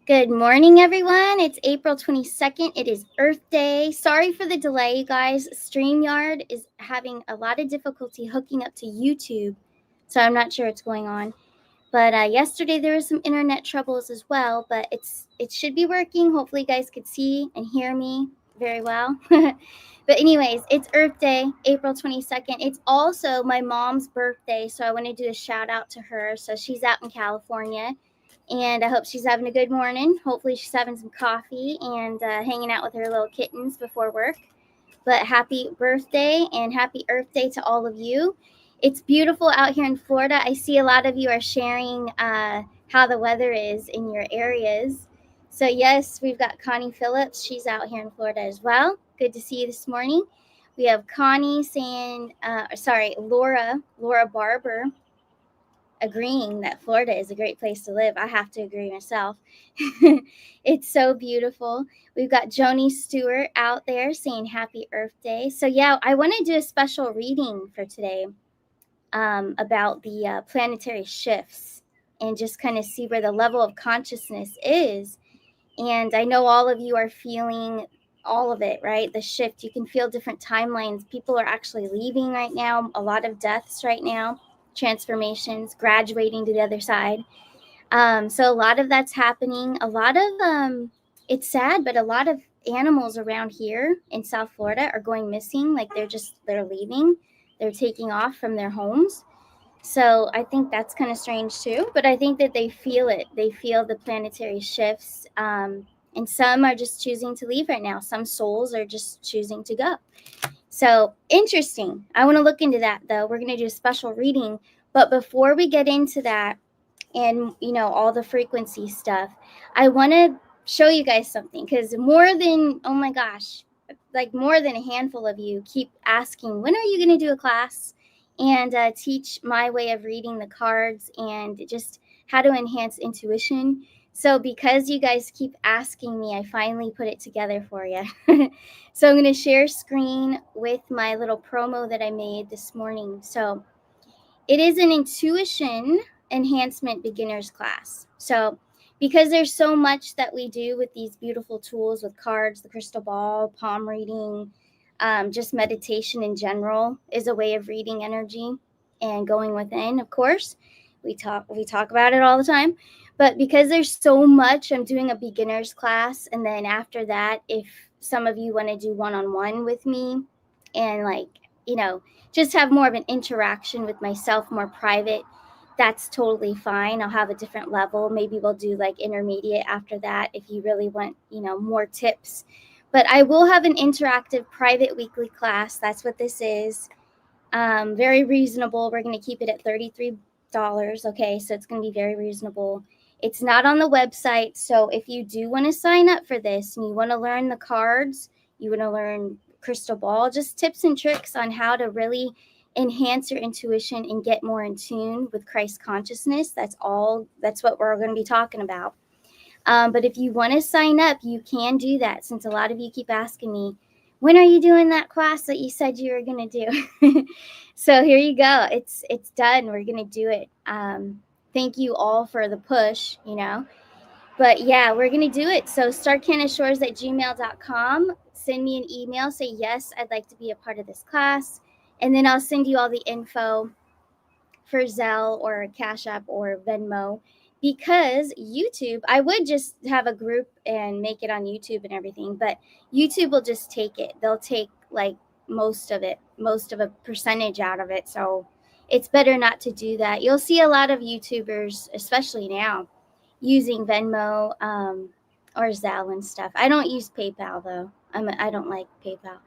Good morning, everyone. It's April 22nd. It is Earth Day. Sorry for the delay, you guys. StreamYard is having a lot of difficulty hooking up to YouTube, so I'm not sure what's going on. But yesterday there was some internet troubles as well, but it should be working. Hopefully, you guys could see and hear me very well. But anyways, it's Earth Day, April 22nd. It's also my mom's birthday, so I want to do a shout out to her. So she's out in California, and I hope she's having a good morning. Hopefully, she's having some coffee and hanging out with her little kittens before work. But happy birthday and happy Earth Day to all of you. It's beautiful out here in Florida. I see a lot of you are sharing how the weather is in your areas. So, yes, we've got Connie Phillips. She's out here in Florida as well. Good to see you this morning. We have Connie saying, Laura Barber agreeing that Florida is a great place to live. I have to agree myself. It's so beautiful. We've got Joni Stewart out there saying Happy Earth Day. So, yeah, I want to do a special reading for today about the planetary shifts and just kind of see where the level of consciousness is. And I know all of you are feeling all of it, right? The shift. You can feel different timelines. People are actually leaving right now, a lot of deaths right now, transformations, graduating to the other side. So a lot of that's happening. A lot of it's sad, but a lot of animals around here in South Florida are going missing. Like they're leaving, they're taking off from their homes. So I think that's kind of strange too. But I think that they feel it. They feel the planetary shifts. And some are just choosing to leave right now. Some souls are just choosing to go. So interesting. I want to look into that though. We're going to do a special reading. But before we get into that, and all the frequency stuff, I want to show you guys something, because more than, oh my gosh, like more than a handful of you keep asking, when are you going to do a class and teach my way of reading the cards and just how to enhance intuition. So because you guys keep asking me, I finally put it together for you. So I'm going to share screen with my little promo that I made this morning. So it is an intuition enhancement beginners class. So because there's so much that we do with these beautiful tools with cards, the crystal ball, palm reading, just meditation in general is a way of reading energy and going within. Of course, we talk about it all the time, but because there's so much, I'm doing a beginners class, and then after that, if some of you want to do one-on-one with me and just have more of an interaction with myself, more private, that's totally fine. I'll have a different level. Maybe we'll do like intermediate after that if you really want, more tips. But I will have an interactive private weekly class. That's what this is. Very reasonable. We're going to keep it at $33. Okay, so it's going to be very reasonable. It's not on the website. So if you do want to sign up for this and you want to learn the cards, you want to learn crystal ball, just tips and tricks on how to really enhance your intuition and get more in tune with Christ consciousness. That's what we're going to be talking about. But if you want to sign up, you can do that, since a lot of you keep asking me, when are you doing that class that you said you were going to do? So here you go. It's done. We're going to do it. Thank you all for the push, But yeah, we're going to do it. So starcanashores@gmail.com. Send me an email. Say, yes, I'd like to be a part of this class. And then I'll send you all the info for Zelle or Cash App or Venmo. Because YouTube, I would just have a group and make it on YouTube and everything, but YouTube will just take it. They'll take like most of a percentage out of it. So it's better not to do that. You'll see a lot of YouTubers, especially now, using Venmo or Zelle and stuff. I don't use PayPal though. I don't like PayPal.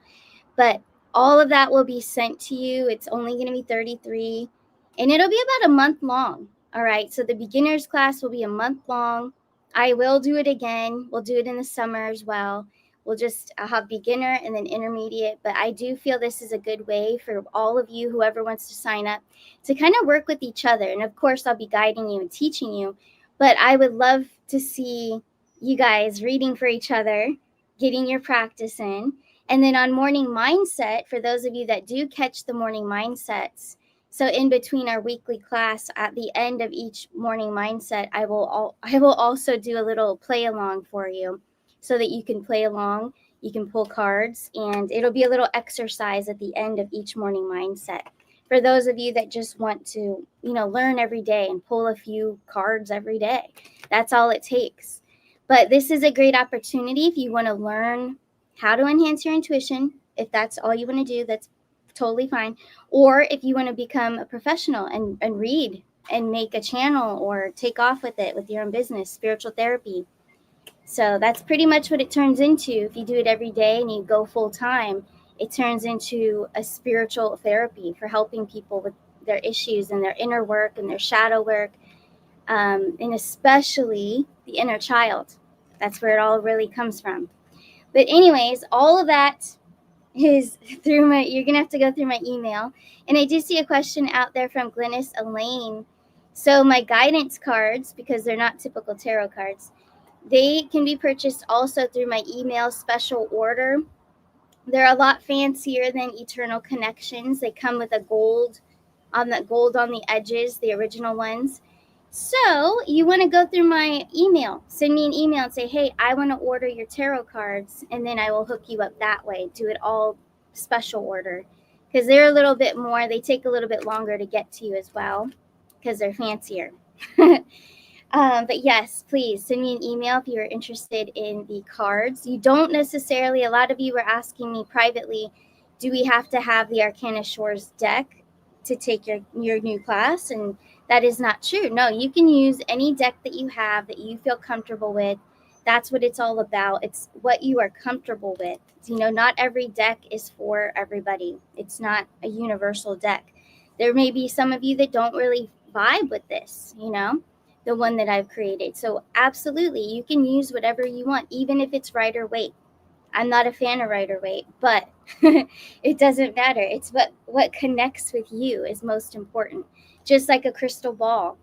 But all of that will be sent to you. It's only going to be 33, and it'll be about a month long. All right. So the beginners class will be a month long. I will do it again. We'll do it in the summer as well. I'll have beginner and then intermediate. But I do feel this is a good way for all of you, whoever wants to sign up, to kind of work with each other. And of course, I'll be guiding you and teaching you. But I would love to see you guys reading for each other, getting your practice in. And then on morning mindset, for those of you that do catch the morning mindsets, So in between our weekly class, at the end of each morning mindset, I will also do a little play along for you so that you can play along, you can pull cards, and it'll be a little exercise at the end of each morning mindset. For those of you that just want to, learn every day and pull a few cards every day, that's all it takes. But this is a great opportunity if you want to learn how to enhance your intuition. If that's all you want to do, that's totally fine. Or if you want to become a professional and read and make a channel or take off with it with your own business, spiritual therapy. So that's pretty much what it turns into. If you do it every day and you go full time, it turns into a spiritual therapy for helping people with their issues and their inner work and their shadow work, and especially the inner child. That's where it all really comes from. But anyways, all of that is through you're going to have to go through my email. And I do see a question out there from Glennis Elaine. So my guidance cards, because they're not typical tarot cards, they can be purchased also through my email special order. They're a lot fancier than Eternal Connections. They come with a gold on the edges, the original ones. So you want to go through my email, send me an email and say, hey, I want to order your tarot cards, and then I will hook you up that way. Do it all special order because they're a little bit more, they take a little bit longer to get to you as well because they're fancier. But yes, please send me an email if you're interested in the cards. You don't necessarily, a lot of you were asking me privately, do we have to have the Starcanashores deck to take your new class? And that is not true. No, you can use any deck that you have that you feel comfortable with. That's what it's all about. It's what you are comfortable with. Not every deck is for everybody. It's not a universal deck. There may be some of you that don't really vibe with this, the one that I've created. So absolutely, you can use whatever you want, even if it's Rider-Waite. I'm not a fan of Rider-Waite, but it doesn't matter. It's what connects with you is most important. Just like a crystal ball,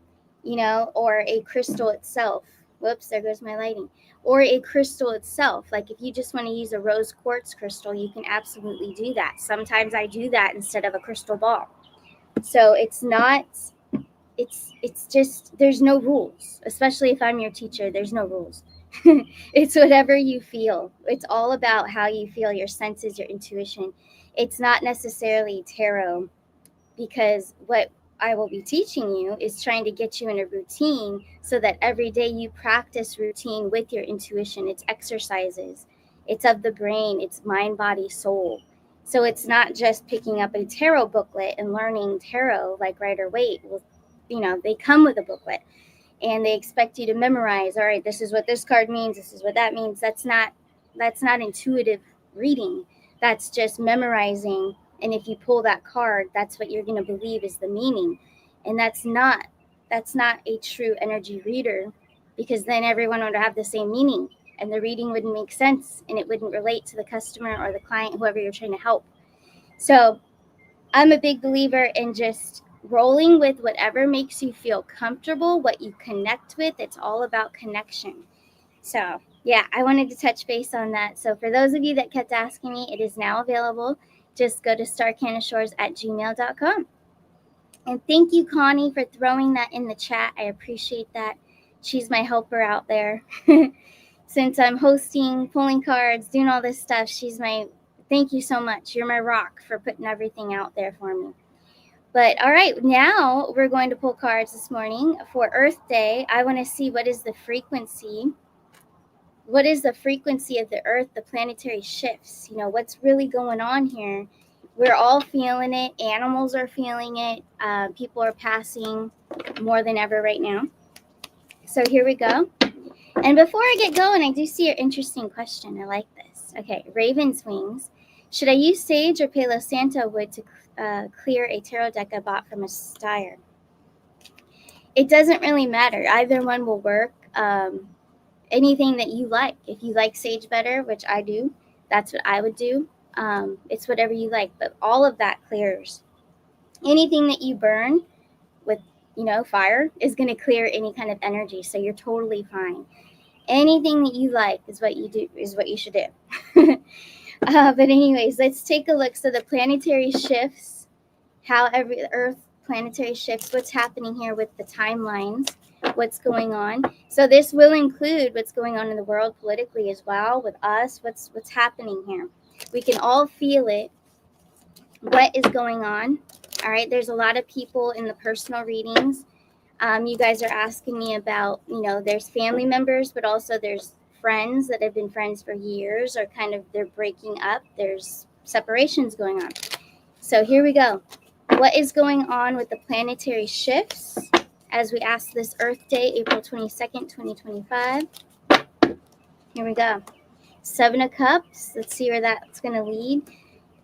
or a crystal itself. Whoops, there goes my lighting. Or a crystal itself. Like if you just want to use a rose quartz crystal, you can absolutely do that. Sometimes I do that instead of a crystal ball. So it's just, there's no rules, especially if I'm your teacher, there's no rules. It's whatever you feel. It's all about how you feel, your senses, your intuition. It's not necessarily tarot, because what I will be teaching you is trying to get you in a routine so that every day you practice routine with your intuition. It's exercises. It's of the brain. It's mind, body, soul. So it's not just picking up a tarot booklet and learning tarot like Rider-Waite. They come with a booklet and they expect you to memorize. All right, this is what this card means. This is what that means. That's not intuitive reading. That's just memorizing. And if you pull that card, that's what you're going to believe is the meaning. And that's not a true energy reader, because then everyone would have the same meaning and the reading wouldn't make sense and it wouldn't relate to the customer or the client, whoever you're trying to help. So I'm a big believer in just rolling with whatever makes you feel comfortable, what you connect with. It's all about connection. So yeah, I wanted to touch base on that. So for those of you that kept asking me, it is now available. Just go to starcanashores@gmail.com. And thank you, Connie, for throwing that in the chat. I appreciate that. She's my helper out there. Since I'm hosting, pulling cards, doing all this stuff, thank you so much. You're my rock for putting everything out there for me. But all right, now we're going to pull cards this morning for Earth Day. I want to see what is the frequency. What is the frequency of the Earth, the planetary shifts? What's really going on here? We're all feeling it. Animals are feeling it. People are passing more than ever right now. So here we go. And before I get going, I do see an interesting question. I like this. Okay, Raven's Wings. Should I use sage or Palo Santo wood to clear a tarot deck I bought from a styer? It doesn't really matter. Either one will work. Anything that you like. If you like sage better, which I do, that's what I would do. It's whatever you like, but all of that clears. Anything that you burn with, fire is going to clear any kind of energy. So you're totally fine. Anything that you like is what you should do. But anyways, let's take a look. So the planetary shifts, how the Earth planetary shifts, what's happening here with the timelines, what's going on. So this will include what's going on in the world politically as well, with us, what's happening here. We can all feel it, what is going on. All right, there's a lot of people in the personal readings. You guys are asking me about, there's family members, but also there's friends that have been friends for years, or kind of they're breaking up. There's separations going on. So here we go. What is going on with the planetary shifts as we ask this Earth Day, April 22nd, 2025? Here we go. 7 of Cups. Let's see where that's going to lead.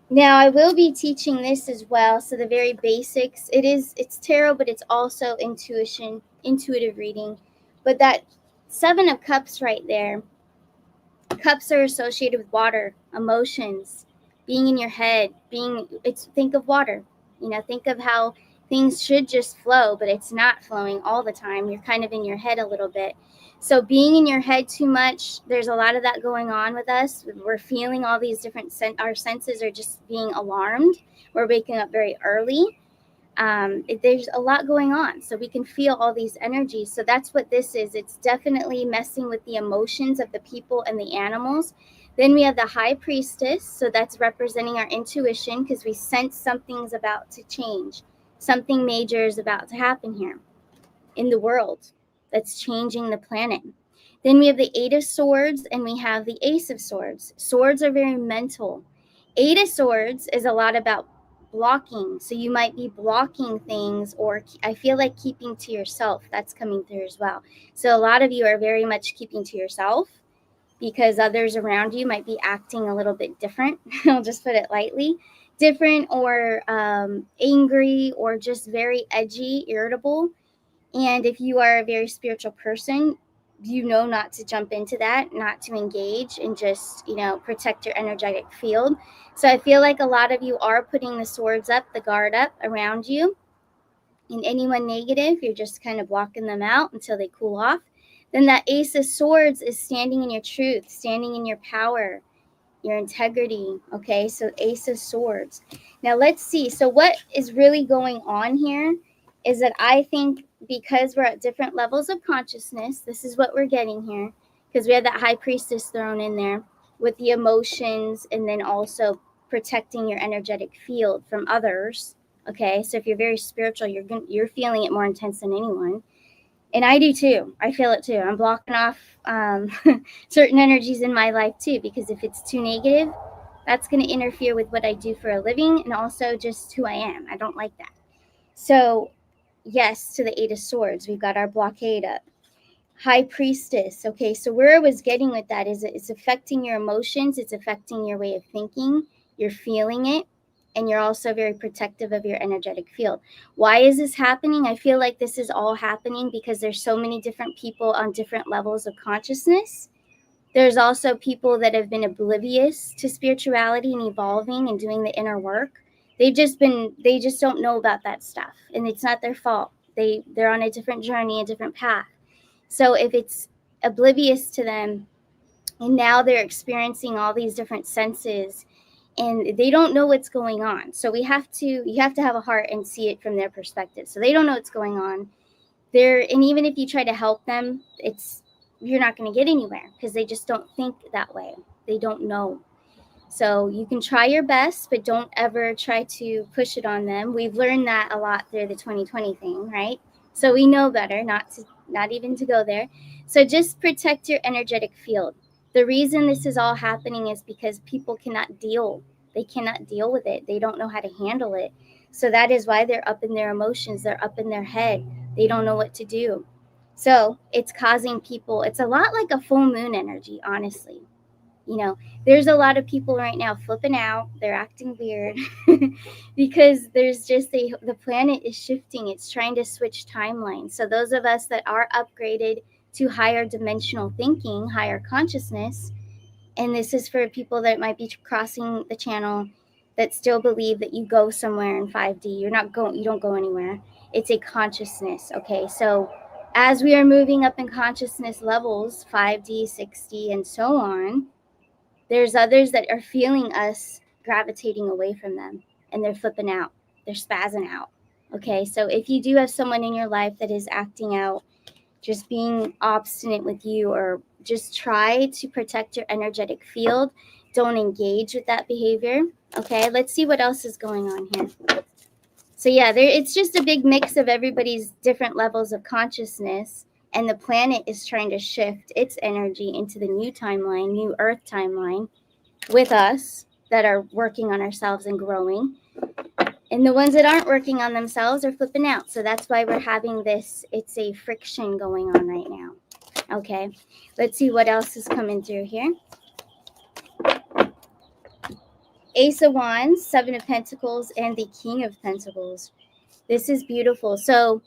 Now, I will be teaching this as well. So the very basics, it's tarot, but it's also intuitive reading. But that 7 of Cups right there, cups are associated with water, emotions, being in your head, think of water. Think of how things should just flow, but it's not flowing all the time. You're kind of in your head a little bit. So being in your head too much, there's a lot of that going on with us. We're feeling all these different, our senses are just being alarmed. We're waking up very early. There's a lot going on, so we can feel all these energies. So that's what this is. It's definitely messing with the emotions of the people and the animals. Then we have the High Priestess, so that's representing our intuition, because we sense something's about to change. Something major is about to happen here in the world that's changing the planet. Then we have the 8 of Swords, and we have the Ace of Swords. Swords are very mental. 8 of Swords is a lot about blocking. So you might be blocking things, or I feel like keeping to yourself. That's coming through as well. So a lot of you are very much keeping to yourself, because others around you might be acting a little bit different. I'll just put it lightly. Different, or angry, or just very edgy, irritable. And if you are a very spiritual person, you know not to jump into that, not to engage, and just, protect your energetic field. So I feel like a lot of you are putting the swords up, the guard up around you. And anyone negative, you're just kind of blocking them out until they cool off. Then that Ace of Swords is standing in your truth, standing in your power, your integrity. Okay, so Ace of Swords. Now let's see. So what is really going on here is that I think, because we're at different levels of consciousness, this is what we're getting here, because we have that High Priestess thrown in there with the emotions, and then also protecting your energetic field from others. Okay, so if you're very spiritual, you're feeling it more intense than anyone. And I do too. I feel it too. I'm blocking off certain energies in my life too, because if it's too negative, that's going to interfere with what I do for a living, and also just who I am. I don't like that. So yes, to the 8 of Swords, we've got our blockade up. High Priestess. Okay, so where I was getting with that is it's affecting your emotions. It's affecting your way of thinking. You're feeling it. And you're also very protective of your energetic field. Why is this happening? I feel like this is all happening because there's so many different people on different levels of consciousness. There's also people that have been oblivious to spirituality and evolving and doing the inner work. They just don't know about that stuff, and it's not their fault. They're on a different journey, a different path. So if it's oblivious to them, and now they're experiencing all these different senses, and they don't know what's going on. So you have to have a heart and see it from their perspective. So they don't know what's going on. And even if you try to help them, you're not going to get anywhere, because they just don't think that way. They don't know. So you can try your best, but don't ever try to push it on them. We've learned that a lot through the 2020 thing, right? So we know better not even to go there. So just protect your energetic field. The reason this is all happening is because people cannot deal. They cannot deal with it. They don't know how to handle it. So that is why they're up in their emotions. They're up in their head. They don't know what to do. So it's causing people, it's a lot like a full moon energy, honestly. There's a lot of people right now flipping out. They're acting weird because there's just the planet is shifting. It's trying to switch timelines. So those of us that are upgraded to higher dimensional thinking, higher consciousness, and this is for people that might be crossing the channel that still believe that you go somewhere in 5D. You don't go anywhere. It's a consciousness, okay? So as we are moving up in consciousness levels, 5D, 6D, and so on, there's others that are feeling us gravitating away from them, and they're flipping out. They're spazzing out. Okay, so if you do have someone in your life that is acting out, just being obstinate with you, or just try to protect your energetic field, don't engage with that behavior. Okay, let's see what else is going on here. So yeah, it's just a big mix of everybody's different levels of consciousness, and the planet is trying to shift its energy into the new timeline, new Earth timeline, with us that are working on ourselves and growing. And the ones that aren't working on themselves are flipping out. So that's why we're having this, it's a friction going on right now. Okay, let's see what else is coming through here. Ace of Wands, Seven of Pentacles, and the King of Pentacles. This is beautiful. So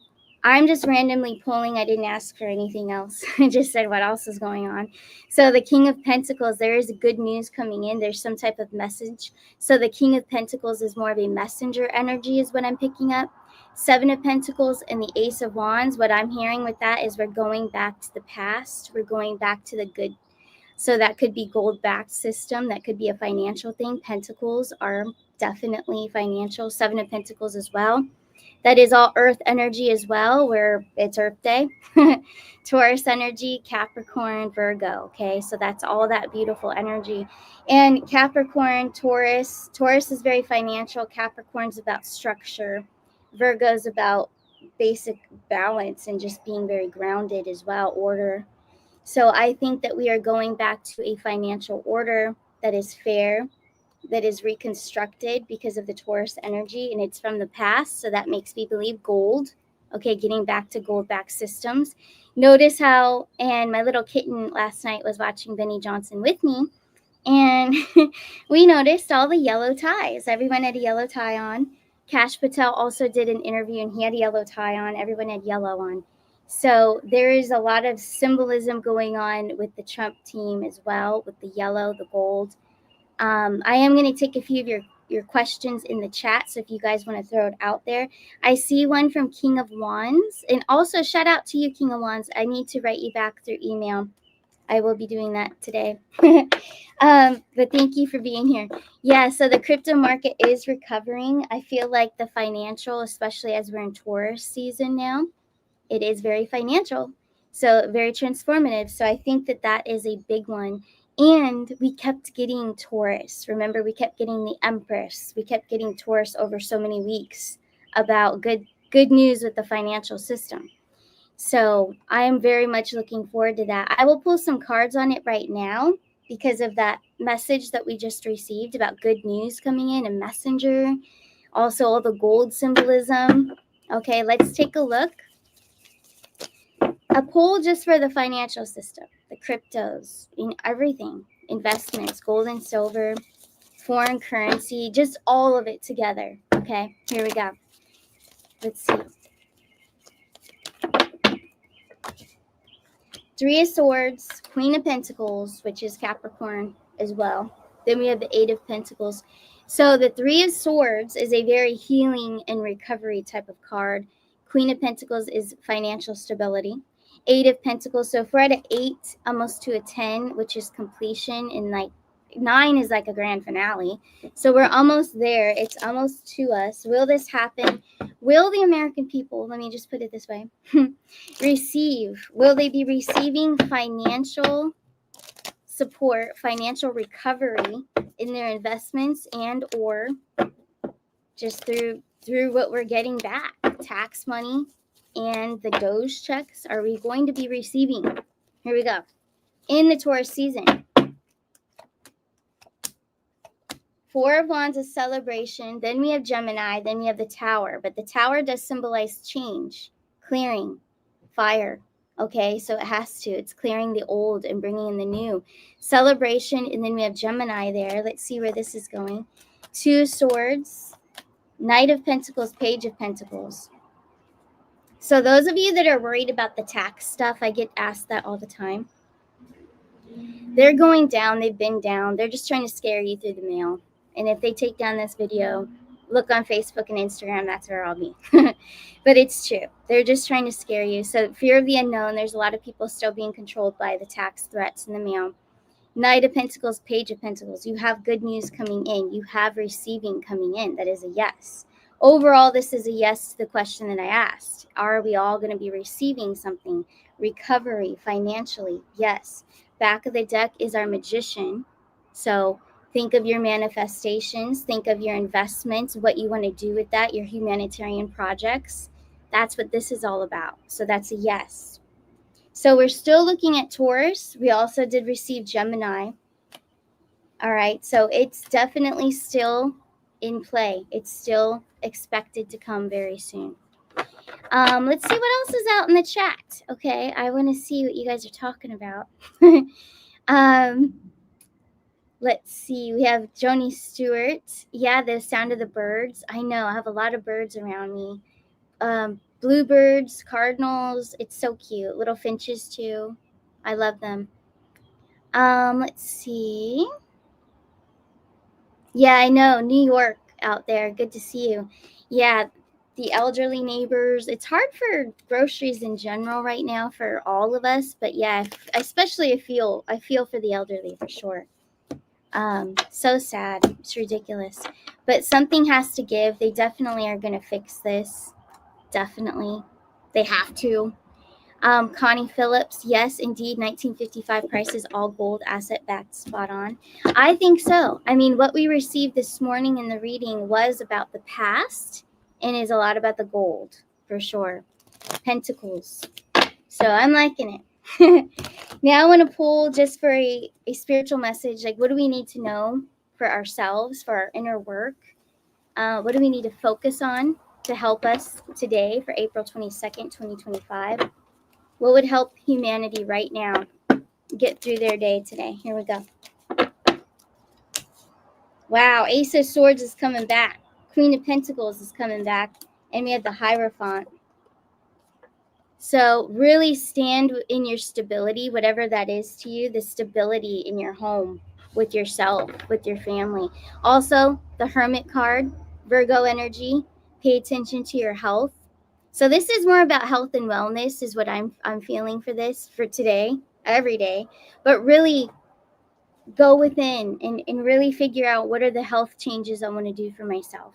I'm just randomly pulling. I didn't ask for anything else. I just said what else is going on. So the King of Pentacles, there is good news coming in. There's some type of message. So the King of Pentacles is more of a messenger energy is what I'm picking up. Seven of Pentacles and the Ace of Wands, what I'm hearing with that is we're going back to the past. We're going back to the good. So that could be gold-backed system. That could be a financial thing. Pentacles are definitely financial. Seven of Pentacles as well. That is all earth energy as well, where it's Earth Day. Taurus energy, Capricorn, Virgo. Okay, so that's all that beautiful energy. And Capricorn, Taurus is very financial. Capricorn's about structure. Virgo's about basic balance and just being very grounded as well, order. So I think that we are going back to a financial order that is fair, that is reconstructed because of the Taurus energy, and it's from the past. So that makes me believe gold. Okay, getting back to gold-backed systems. Notice how, and my little kitten last night was watching Benny Johnson with me, and we noticed all the yellow ties. Everyone had a yellow tie on. Kash Patel also did an interview, and he had a yellow tie on. Everyone had yellow on. So there is a lot of symbolism going on with the Trump team as well, with the yellow, the gold. I am going to take a few of your questions in the chat. So if you guys want to throw it out there. I see one from King of Wands. And also shout out to you, King of Wands. I need to write you back through email. I will be doing that today. But thank you for being here. Yeah, so the crypto market is recovering. I feel like the financial, especially as we're in Taurus season now, it is very financial. So very transformative. So I think that that is a big one. And we kept getting Taurus. Remember, we kept getting the Empress. We kept getting Taurus over so many weeks about good news with the financial system. So I am very much looking forward to that. I will pull some cards on it right now because of that message that we just received about good news coming in, a messenger. Also, all the gold symbolism. Okay, let's take a look. A poll just for the financial system, the cryptos, everything, investments, gold and silver, foreign currency, just all of it together. Okay, here we go. Let's see. Three of Swords, Queen of Pentacles, which is Capricorn as well. Then we have the Eight of Pentacles. So the Three of Swords is a very healing and recovery type of card. Queen of Pentacles is financial stability. Eight of Pentacles. So if we're at an 8, almost to a 10, which is completion, and like 9 is like a grand finale. So we're almost there. It's almost to us. Will this happen? Will the American people, let me just put it this way, receive? Will they be receiving financial support, financial recovery in their investments, and or just through what we're getting back, tax money and the Doge checks? Are we going to be receiving? Here we go. In the Taurus season, Four of Wands is celebration. Then we have Gemini. Then we have the Tower. But the Tower does symbolize change, clearing, fire. Okay, so it has to. It's clearing the old and bringing in the new. Celebration, and then we have Gemini there. Let's see where this is going. Two of Swords, Knight of Pentacles, Page of Pentacles. So those of you that are worried about the tax stuff, I get asked that all the time. They're going down. They've been down. They're just trying to scare you through the mail. And if they take down this video, look on Facebook and Instagram. That's where I'll be. But it's true. They're just trying to scare you. So fear of the unknown. There's a lot of people still being controlled by the tax threats in the mail. Knight of Pentacles, Page of Pentacles. You have good news coming in. You have receiving coming in. That is a yes. overall, this is a yes to the question that I asked. Are we all going to be receiving something? Recovery financially? Yes. Back of the deck is our magician. So think of your manifestations, think of your investments, what you want to do with that, your humanitarian projects. That's what this is all about. So that's a yes. So we're still looking at Taurus. We also did receive Gemini. All right, so it's definitely still in play. It's still expected to come very soon. Let's see what else is out in the chat. Okay, I want to see what you guys are talking about. Let's see. We have Joni Stewart. Yeah, the sound of the birds. I know. I have a lot of birds around me. Bluebirds, cardinals. It's so cute. Little finches too. I love them. Let's see. Yeah, I know. New York out there. Good to see you. Yeah, the elderly neighbors. It's hard for groceries in general right now for all of us, but yeah, especially I feel for the elderly for sure. So sad. It's ridiculous. But something has to give. They definitely are going to fix this. Definitely. They have to. Connie Phillips, yes, indeed, 1955 prices, all gold, asset backed, spot on. I think so. I mean, what we received this morning in the reading was about the past and is a lot about the gold, for sure. Pentacles. So I'm liking it. Now I want to pull just for a spiritual message. Like, what do we need to know for ourselves, for our inner work? What do we need to focus on to help us today for April 22nd, 2025? What would help humanity right now get through their day today? Here we go. Wow, Ace of Swords is coming back. Queen of Pentacles is coming back. And we have the Hierophant. So really stand in your stability, whatever that is to you, the stability in your home, with yourself, with your family. Also, the Hermit card, Virgo energy. Pay attention to your health. So this is more about health and wellness is what I'm feeling for this, for today, every day. But really go within and really figure out what are the health changes I want to do for myself.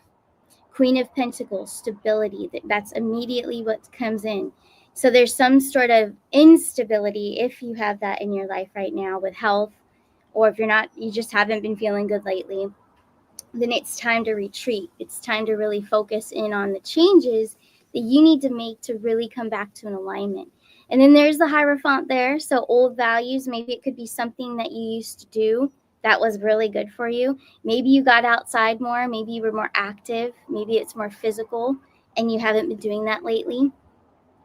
Queen of Pentacles, stability. That's immediately what comes in. So there's some sort of instability if you have that in your life right now with health, or if you're not, you just haven't been feeling good lately, then it's time to retreat. It's time to really focus in on the changes that you need to make to really come back to an alignment. And then there's the Hierophant there. So old values, maybe it could be something that you used to do that was really good for you. Maybe you got outside more. Maybe you were more active. Maybe it's more physical and you haven't been doing that lately.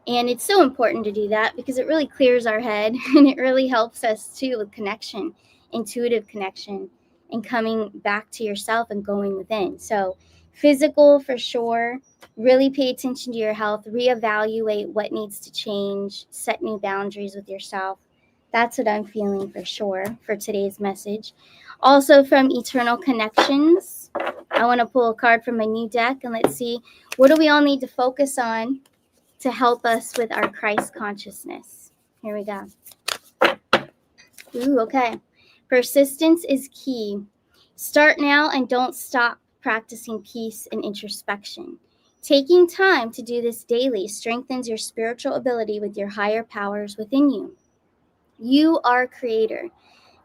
And it's so important to do that because it really clears our head and it really helps us too with connection, intuitive connection, and coming back to yourself and going within. So physical for sure. Really pay attention to your health. Reevaluate what needs to change. Set new boundaries with yourself. That's what I'm feeling for sure for today's message. Also from Eternal Connections, I want to pull a card from my new deck and let's see, what do we all need to focus on to help us with our Christ consciousness? Here we go. Ooh, okay. Persistence is key. Start now and don't stop practicing peace and introspection. Taking time to do this daily strengthens your spiritual ability with your higher powers within you. You are creator.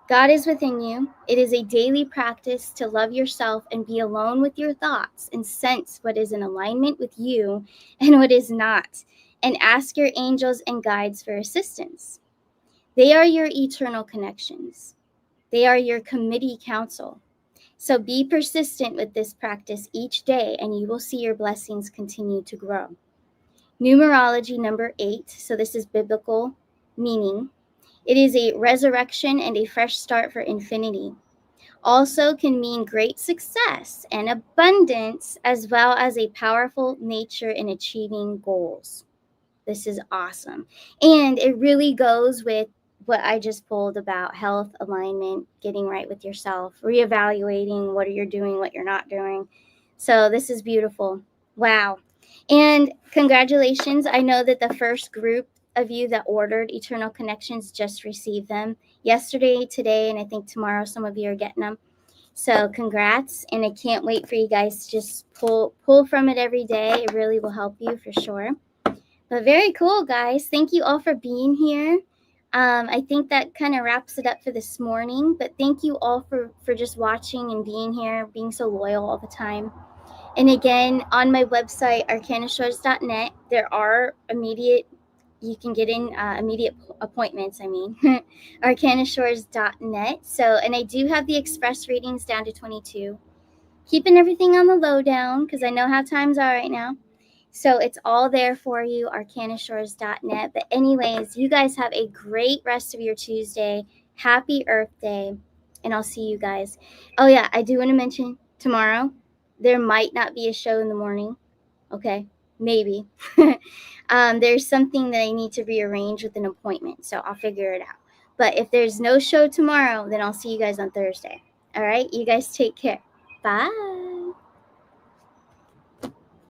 God is within you. It is a daily practice to love yourself and be alone with your thoughts and sense what is in alignment with you and what is not, and ask your angels and guides for assistance. They are your eternal connections. They are your committee council. So be persistent with this practice each day and you will see your blessings continue to grow. Numerology number 8. So this is biblical meaning. It is a resurrection and a fresh start for infinity. Also can mean great success and abundance, as well as a powerful nature in achieving goals. This is awesome. And it really goes with what I just pulled about health, alignment, getting right with yourself, reevaluating what you're doing, what you're not doing. So this is beautiful. Wow. And congratulations. I know that the first group of you that ordered Eternal Connections just received them yesterday, today, and I think tomorrow some of you are getting them. So congrats, and I can't wait for you guys to just pull from it every day. It really will help you for sure. But very cool, guys. Thank you all for being here. I think that kind of wraps it up for this morning. But thank you all for just watching and being here, being so loyal all the time. And again, on my website, arcanashores.net, there are you can get in immediate appointments, arcanashores.net. So, and I do have the express readings down to 22. Keeping everything on the lowdown because I know how times are right now. So it's all there for you, arcanashores.net. But anyways, you guys have a great rest of your Tuesday. Happy Earth Day. And I'll see you guys. Oh, yeah, I do want to mention tomorrow, there might not be a show in the morning. Okay, maybe. There's something that I need to rearrange with an appointment. So I'll figure it out. But if there's no show tomorrow, then I'll see you guys on Thursday. All right, you guys take care. Bye.